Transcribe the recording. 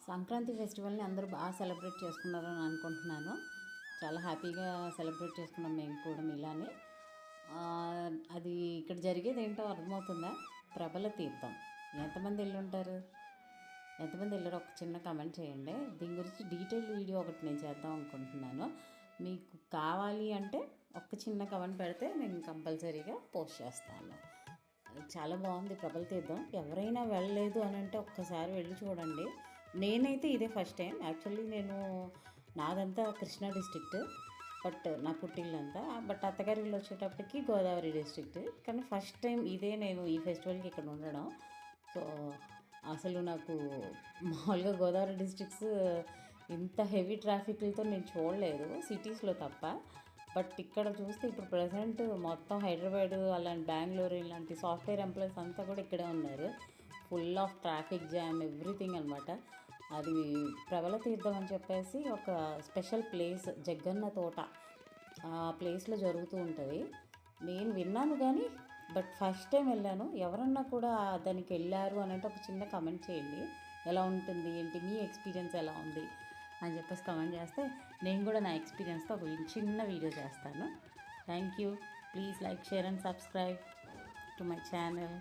సంక్రాంతి ఫెస్టివల్ని అందరూ బాగా సెలబ్రేట్ చేసుకున్నారని అనుకుంటున్నాను. చాలా హ్యాపీగా సెలబ్రేట్ చేసుకున్నాం మేము కూడా ఇలానే. అది ఇక్కడ జరిగేది ఏంటో అర్థమవుతుందా? ప్రబల తీర్థం. ఎంతమంది వెళ్ళుంటారు? ఎంతమంది వెళ్ళారో ఒక చిన్న కమెంట్ చేయండి. దీని గురించి డీటెయిల్ వీడియో ఒకటి నేను చేద్దాం అనుకుంటున్నాను. మీకు కావాలి అంటే ఒక చిన్న కమెంట్ పెడితే నేను కంపల్సరీగా పోస్ట్ చేస్తాను. చాలా బాగుంది ప్రబల తీర్థం. ఎవరైనా వెళ్ళలేదు అని అంటే ఒక్కసారి వెళ్ళి చూడండి. నేనైతే ఇదే ఫస్ట్ టైం. యాక్చువల్లీ నాదంతా కృష్ణా డిస్ట్రిక్ట్, బట్ నా పుట్టిల్లంతా, బట్ అత్తగారి ఇల్లు వచ్చేటప్పటికి గోదావరి డిస్ట్రిక్ట్. కానీ ఫస్ట్ టైం ఇదే నేను ఈ ఫెస్టివల్కి ఇక్కడ ఉండడం. సో అసలు నాకు మామూలుగా గోదావరి డిస్ట్రిక్ట్స్ ఇంత హెవీ ట్రాఫిక్లతో నేను చూడలేదు, సిటీస్లో తప్ప. బట్ ఇక్కడ చూస్తే ఇప్పుడు ప్రజెంట్ మొత్తం హైదరాబాద్ అలాంటి బెంగళూరు ఇలాంటి సాఫ్ట్వేర్ ఎంప్లాయీస్ అంతా కూడా ఇక్కడే ఉన్నారు. Full of traffic jam everything అనమాట. అది ప్రబల తీర్థం అని చెప్పేసి ఒక స్పెషల్ ప్లేస్, జగ్గన్న తోట, ఆ ప్లేస్లో జరుగుతూ ఉంటుంది. నేను విన్నాను కానీ బట్ ఫస్ట్ టైం వెళ్ళాను. ఎవరన్నా కూడా దానికి వెళ్ళారు అని అంటే ఒక చిన్న కమెంట్ చేయండి. ఎలా ఉంటుంది ఏంటి, మీ ఎక్స్పీరియన్స్ ఎలా ఉంది అని చెప్పేసి కమెంట్ చేస్తే నేను కూడా నా ఎక్స్పీరియన్స్తో ఒక చిన్న వీడియో చేస్తాను. Thank you. Please like, share and subscribe to my channel.